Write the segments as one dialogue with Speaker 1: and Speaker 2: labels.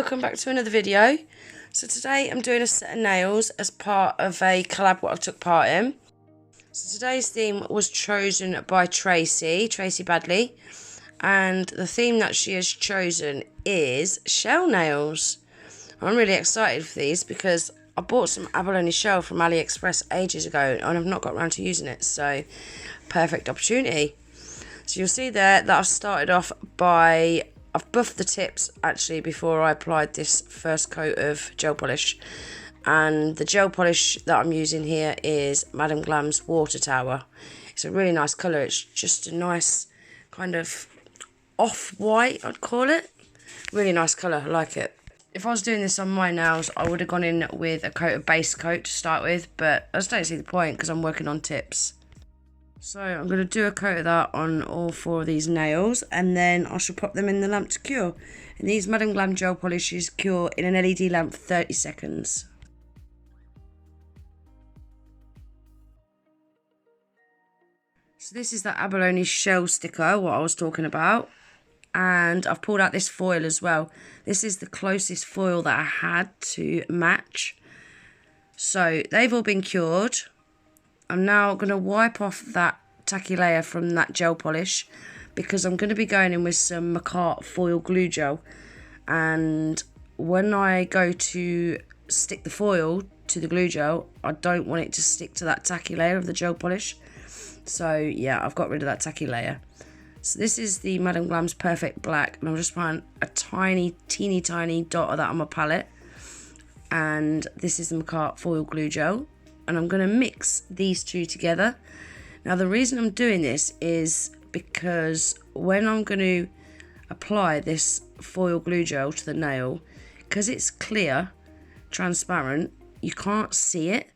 Speaker 1: welcome back to another video. So today I'm doing a set of nails as part of a collab what I took part in. So today's theme was chosen by Tracy Badley, and the theme that she has chosen is shell nails. I'm really excited for these because I bought some Abalone Shell from Aliexpress ages ago and I've not got around to using it, so perfect opportunity. So you'll see there that I've started off by, I've buffed the tips actually before I applied this first coat of gel polish, and the gel polish that I'm using here is Madam Glam's Water Tower. It's a really nice colour. It's just a nice kind of off-white, I'd call it. Really nice colour, I like it. If I was doing this on my nails, I would have gone in with a coat of base coat to start with, but I just don't see the point because I'm working on tips. So I'm going to do a coat of that on all four of these nails, and then I shall pop them in the lamp to cure. And these Madam Glam gel polishes cure in an LED lamp for 30 seconds. So this is that Abalone Shell sticker, what I was talking about. And I've pulled out this foil as well. This is the closest foil that I had to match. So they've all been cured. I'm now going to wipe off that tacky layer from that gel polish because I'm going to be going in with some Makartt foil glue gel, and when I go to stick the foil to the glue gel, I don't want it to stick to that tacky layer of the gel polish. So yeah, I've got rid of that tacky layer. So this is the Madam Glam's Perfect Black, and I'm just applying a teeny tiny dot of that on my palette, and this is the Makartt foil glue gel. And I'm going to mix these two together. Now the reason I'm doing this is because when I'm going to apply this foil glue gel to the nail, because it's clear, transparent, you can't see it.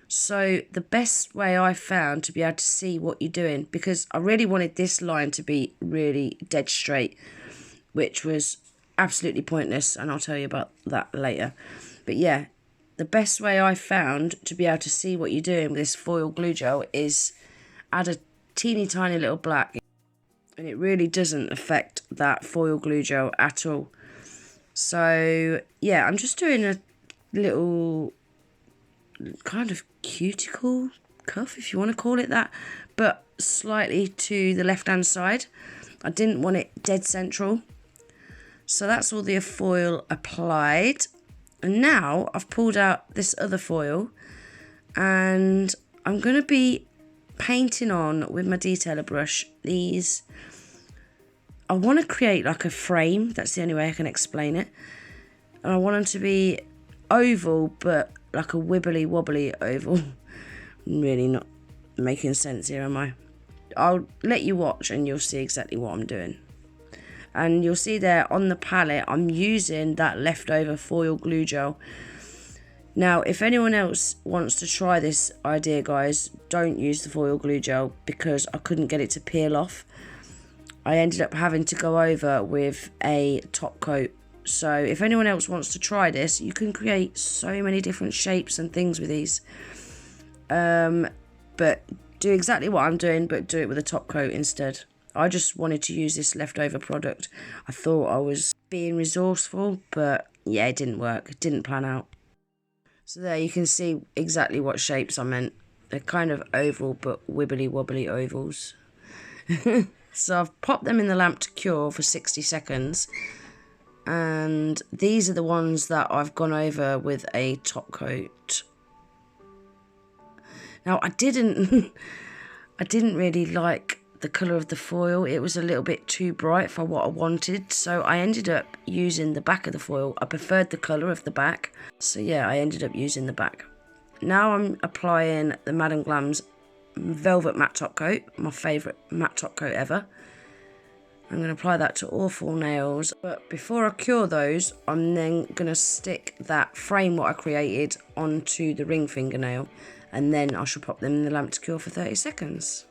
Speaker 1: So the best way I found to be able to see what you're doing, because I really wanted this line to be really dead straight, which was absolutely pointless, and I'll tell you about that later. But yeah, the best way I found to be able to see what you're doing with this foil glue gel is add a teeny tiny little black, and it really doesn't affect that foil glue gel at all. So yeah, I'm just doing a little kind of cuticle cuff, if you want to call it that, but slightly to the left hand side. I didn't want it dead central. So that's all the foil applied. And now I've pulled out this other foil, and I'm going to be painting on with my detailer brush these. I want to create like a frame. That's the only way I can explain it. And I want them to be oval, but like a wibbly wobbly oval. I'm really not making sense here, am I? I'll let you watch and you'll see exactly what I'm doing. And you'll see there on the palette, I'm using that leftover foil glue gel. Now, if anyone else wants to try this idea, guys, don't use the foil glue gel because I couldn't get it to peel off. I ended up having to go over with a top coat. So if anyone else wants to try this, you can create so many different shapes and things with these. But do exactly what I'm doing, but do it with a top coat instead. I just wanted to use this leftover product. I thought I was being resourceful, but yeah, it didn't work. It didn't plan out. So there you can see exactly what shapes I meant. They're kind of oval, but wibbly wobbly ovals. So I've popped them in the lamp to cure for 60 seconds. And these are the ones that I've gone over with a top coat. Now I didn't really like the colour of the foil. It was a little bit too bright for what I wanted, so I ended up using the back of the foil. I preferred the colour of the back, so yeah, I ended up using the back. Now I'm applying the Madam Glam's Velvet Matte Top Coat, my favourite matte top coat ever. I'm going to apply that to all four nails, but before I cure those, I'm then going to stick that frame what I created onto the ring fingernail, and then I shall pop them in the lamp to cure for 30 seconds.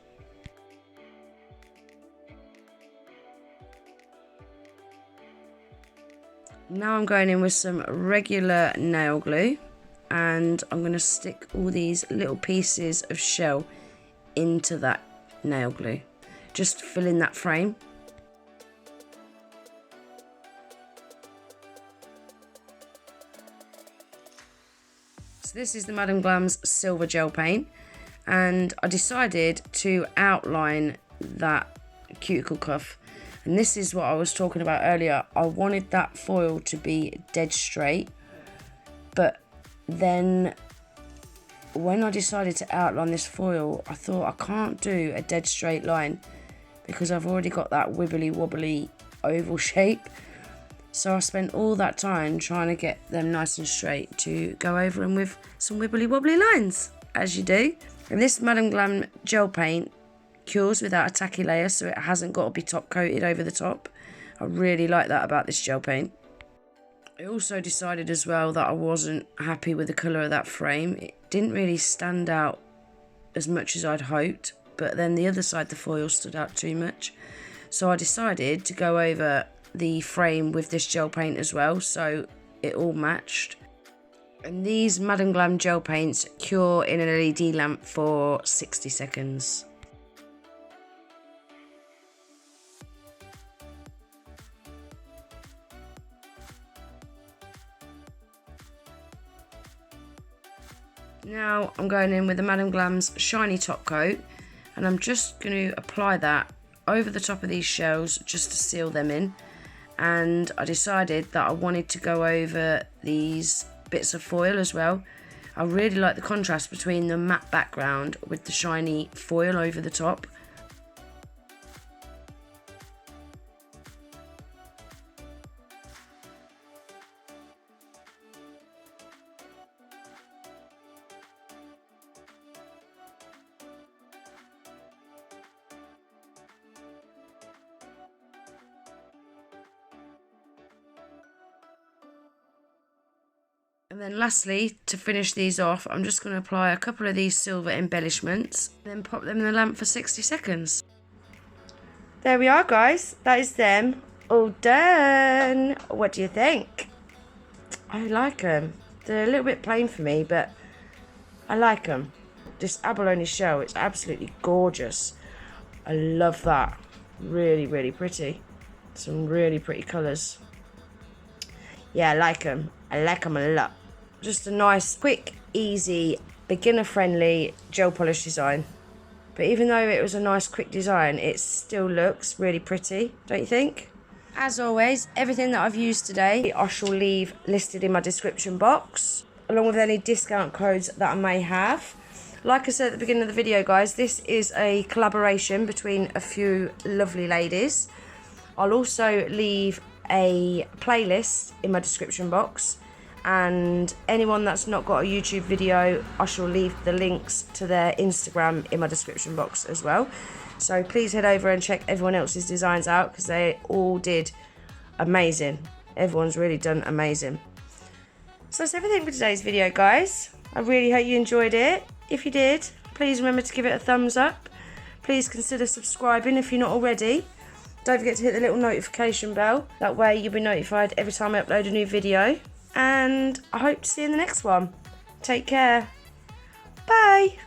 Speaker 1: Now I'm going in with some regular nail glue, and I'm going to stick all these little pieces of shell into that nail glue, just fill in that frame. So this is the Madam Glam's silver gel paint, and I decided to outline that cuticle cuff. And this is what I was talking about earlier. I wanted that foil to be dead straight, but then when I decided to outline this foil, I thought I can't do a dead straight line because I've already got that wibbly wobbly oval shape. So I spent all that time trying to get them nice and straight to go over them with some wibbly wobbly lines, as you do. And this Madam Glam gel paint cures without a tacky layer, so it hasn't got to be top coated over the top. I really like that about this gel paint. I also decided as well that I wasn't happy with the colour of that frame. It didn't really stand out as much as I'd hoped, but then the other side, the foil, stood out too much. So I decided to go over the frame with this gel paint as well, so it all matched. And these Madam Glam gel paints cure in an LED lamp for 60 seconds. Now I'm going in with the Madam Glam's shiny top coat, and I'm just going to apply that over the top of these shells just to seal them in. And I decided that I wanted to go over these bits of foil as well. I really like the contrast between the matte background with the shiny foil over the top. And then lastly, to finish these off, I'm just going to apply a couple of these silver embellishments, then pop them in the lamp for 60 seconds. There we are, guys. That is them all done. What do you think? I like them. They're a little bit plain for me, but I like them. This Abalone Shell, it's absolutely gorgeous. I love that. Really, really pretty. Some really pretty colours. Yeah, I like them. I like them a lot. Just a nice, quick, easy, beginner-friendly gel polish design. But even though it was a nice, quick design, it still looks really pretty, don't you think? As always, everything that I've used today, I shall leave listed in my description box, along with any discount codes that I may have. Like I said at the beginning of the video, guys, this is a collaboration between a few lovely ladies. I'll also leave a playlist in my description box, and anyone that's not got a YouTube video, I shall leave the links to their Instagram in my description box as well. So please head over and check everyone else's designs out, because they all did amazing. Everyone's really done amazing. So that's everything for today's video, guys. I really hope you enjoyed it. If you did, please remember to give it a thumbs up. Please consider subscribing if you're not already. Don't forget to hit the little notification bell. That way you'll be notified every time I upload a new video. And I hope to see you in the next one. Take care. Bye.